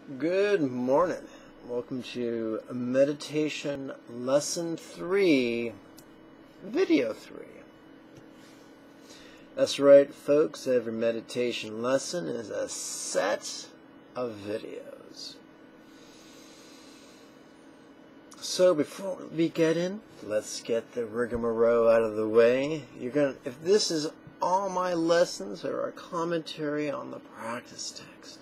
Good morning. Welcome to Meditation Lesson 3, Video 3. That's right, folks. Every meditation lesson is a set of videos. So before we get in, let's get the rigmarole out of the way. If this is all my lessons or a commentary on the practice text.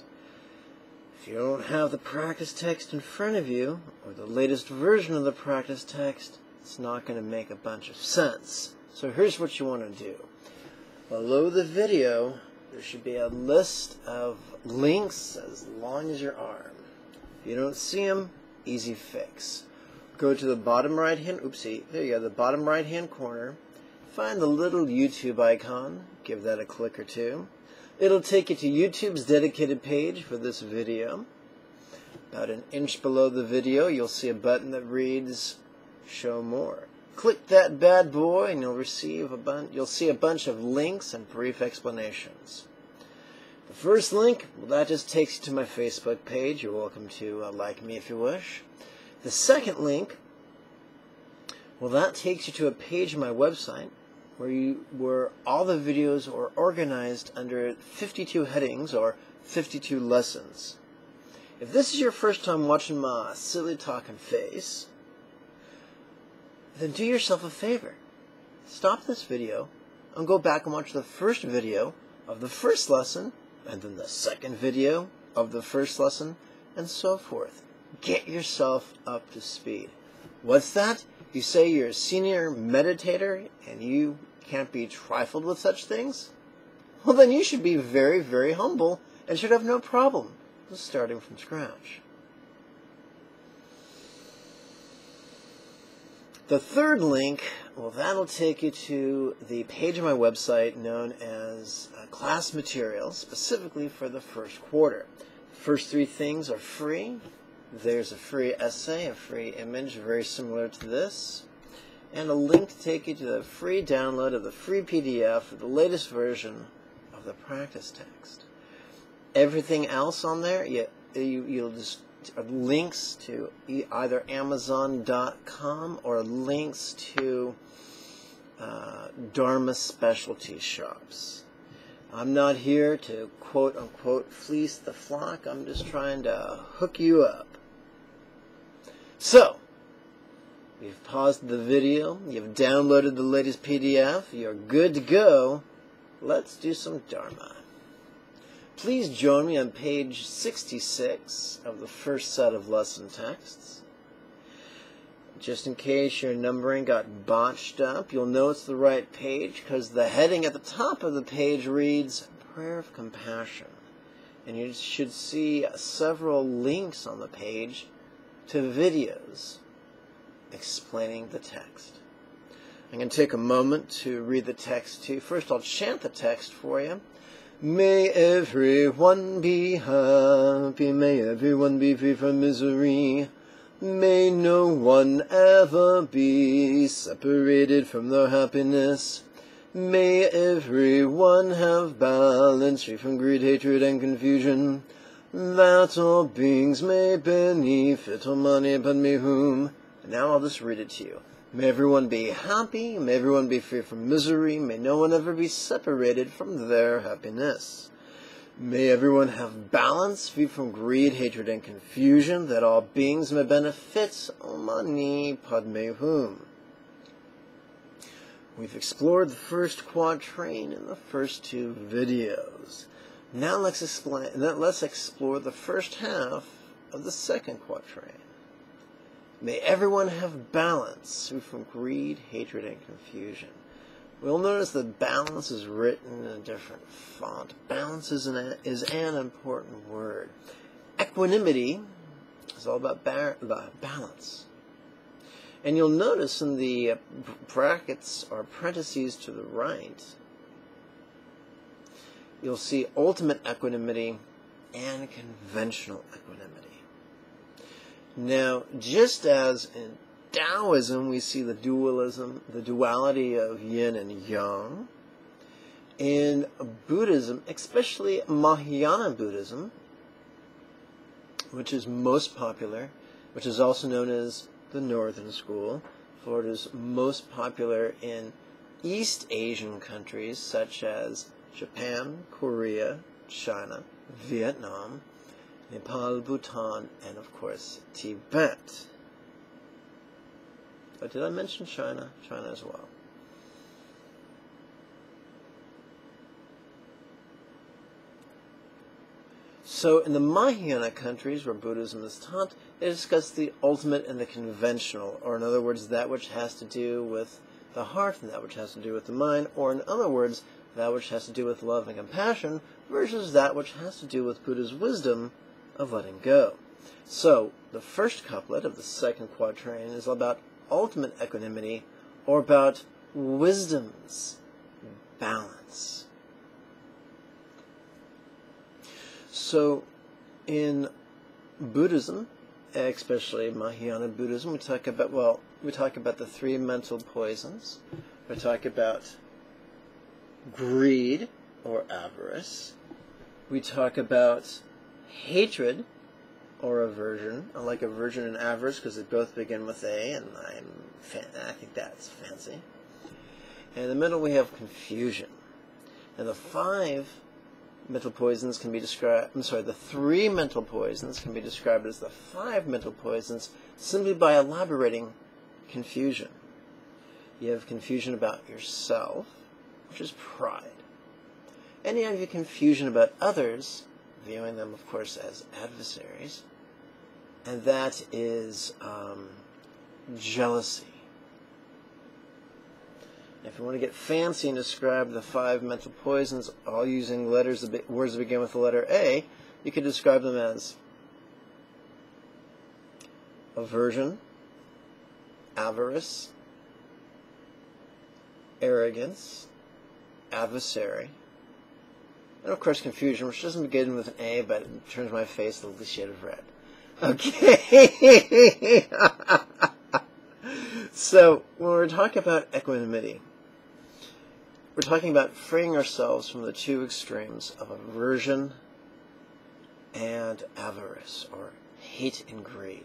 If you don't have the practice text in front of you, or the latest version of the practice text, it's not going to make a bunch of sense. So here's what you want to do. Below the video, there should be a list of links as long as your arm. If you don't see them, easy fix. Go to the bottom right hand, there you go, the bottom right hand corner. Find the little YouTube icon, give that a click or two. It'll take you to YouTube's dedicated page for this video. About an inch below the video, you'll see a button that reads Show More. Click that bad boy and you'll see a bunch of links and brief explanations. The first link, well, that just takes you to my Facebook page. You're welcome to like me if you wish. The second link, well, that takes you to a page on my website where all the videos are organized under 52 headings or 52 lessons. If this is your first time watching my silly talking face, then do yourself a favor. Stop this video and go back and watch the first video of the first lesson, and then the second video of the first lesson, and so forth. Get yourself up to speed. What's that? You say you're a senior meditator and you can't be trifled with such things? Well, then you should be very, very humble and should have no problem with starting from scratch. The third link, well, that'll take you to the page of my website known as class materials, specifically for the first quarter. The first three things are free. There's a free essay, a free image very similar to this, and a link to take you to the free download of the free PDF of the latest version of the practice text. Everything else on there, you'll just links to either Amazon.com or links to Dharma specialty shops. I'm not here to quote-unquote fleece the flock. I'm just trying to hook you up. So, you've paused the video, you've downloaded the latest PDF, you're good to go. Let's do some Dharma. Please join me on page 66 of the first set of lesson texts. Just in case your numbering got botched up, you'll know it's the right page because the heading at the top of the page reads Prayer of Compassion. And you should see several links on the page to videos explaining the text. I'm going to take a moment to read the text to you. First, I'll chant the text for you. May everyone be happy. May everyone be free from misery. May no one ever be separated from their happiness. May everyone have balance, free from greed, hatred, and confusion. That all beings may benefit Mani Padme Hum. Now I'll just read it to you. May everyone be happy. May everyone be free from misery. May no one ever be separated from their happiness. May everyone have balance, free from greed, hatred, and confusion. That all beings may benefit Mani Padme Hum. We've explored the first quatrain in the first two videos. Now let's explore the first half of the second quatrain. May everyone have balance, free from greed, hatred, and confusion. We'll notice that balance is written in a different font. Balance is an important word. Equanimity is all about balance. And you'll notice in the brackets or parentheses to the right, you'll see ultimate equanimity and conventional equanimity. Now, just as in Taoism we see the duality of yin and yang, in Buddhism, especially Mahayana Buddhism, which is most popular, which is also known as the Northern School. Florida's most popular in East Asian countries such as Japan, Korea, China, Vietnam, Nepal, Bhutan, and of course Tibet. Oh, did I mention China? China as well. So in the Mahayana countries where Buddhism is taught, they discuss the ultimate and the conventional, or in other words, that which has to do with the heart and that which has to do with the mind, or in other words, that which has to do with love and compassion versus that which has to do with Buddha's wisdom of letting go. So the first couplet of the second quatrain is about ultimate equanimity, or about wisdom's balance. So in Buddhism, especially Mahayana Buddhism, we talk about the three mental poisons. We talk about greed or avarice. We talk about hatred or aversion. I like aversion and avarice because they both begin with A, and I think that's fancy. And in the middle we have confusion. And the three mental poisons can be described as the 5 mental poisons simply by elaborating confusion. You have confusion about yourself, which is pride. And you have your confusion about others, viewing them, of course, as adversaries, and that is jealousy. If you want to get fancy and describe the 5 mental poisons, all using words that begin with the letter A, you could describe them as aversion, avarice, arrogance, adversary, and of course confusion, which doesn't begin with an A, but it turns my face a little shade of red. Okay. So, when we're talking about equanimity, we're talking about freeing ourselves from the 2 extremes of aversion and avarice, or hate and greed.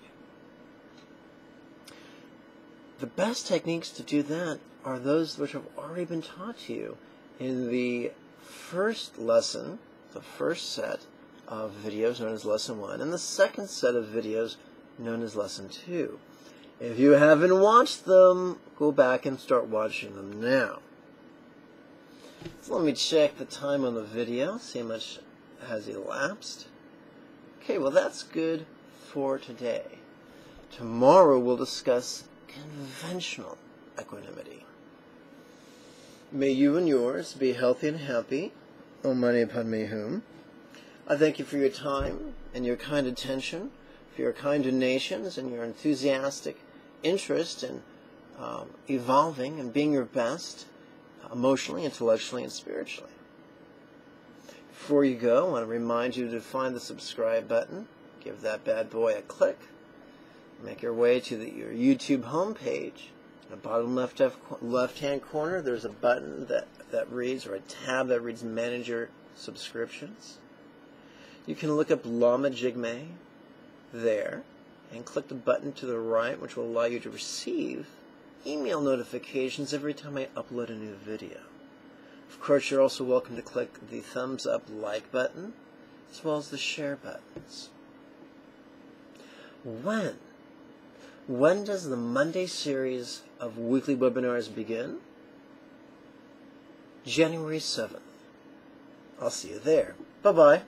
The best techniques to do that are those which have already been taught to you in the first lesson, the first set of videos known as Lesson 1, and the second set of videos known as Lesson 2. If you haven't watched them, go back and start watching them now. So let me check the time on the video, see how much has elapsed. Okay, well that's good for today. Tomorrow we'll discuss conventional equanimity. May you and yours be healthy and happy. Om Mani Padme Hum. I thank you for your time and your kind attention, for your kind donations and your enthusiastic interest in evolving and being your best emotionally, intellectually, and spiritually. Before you go, I want to remind you to find the subscribe button, give that bad boy a click, make your way to your YouTube homepage. In the bottom left-hand corner, there's a button that reads, or a tab that reads Manage Your Subscriptions. You can look up Lama Jigme there, and click the button to the right, which will allow you to receive email notifications every time I upload a new video. Of course, you're also welcome to click the thumbs up like button, as well as the share buttons. When does the Monday series of weekly webinars begin? January 7th. I'll see you there. Bye-bye.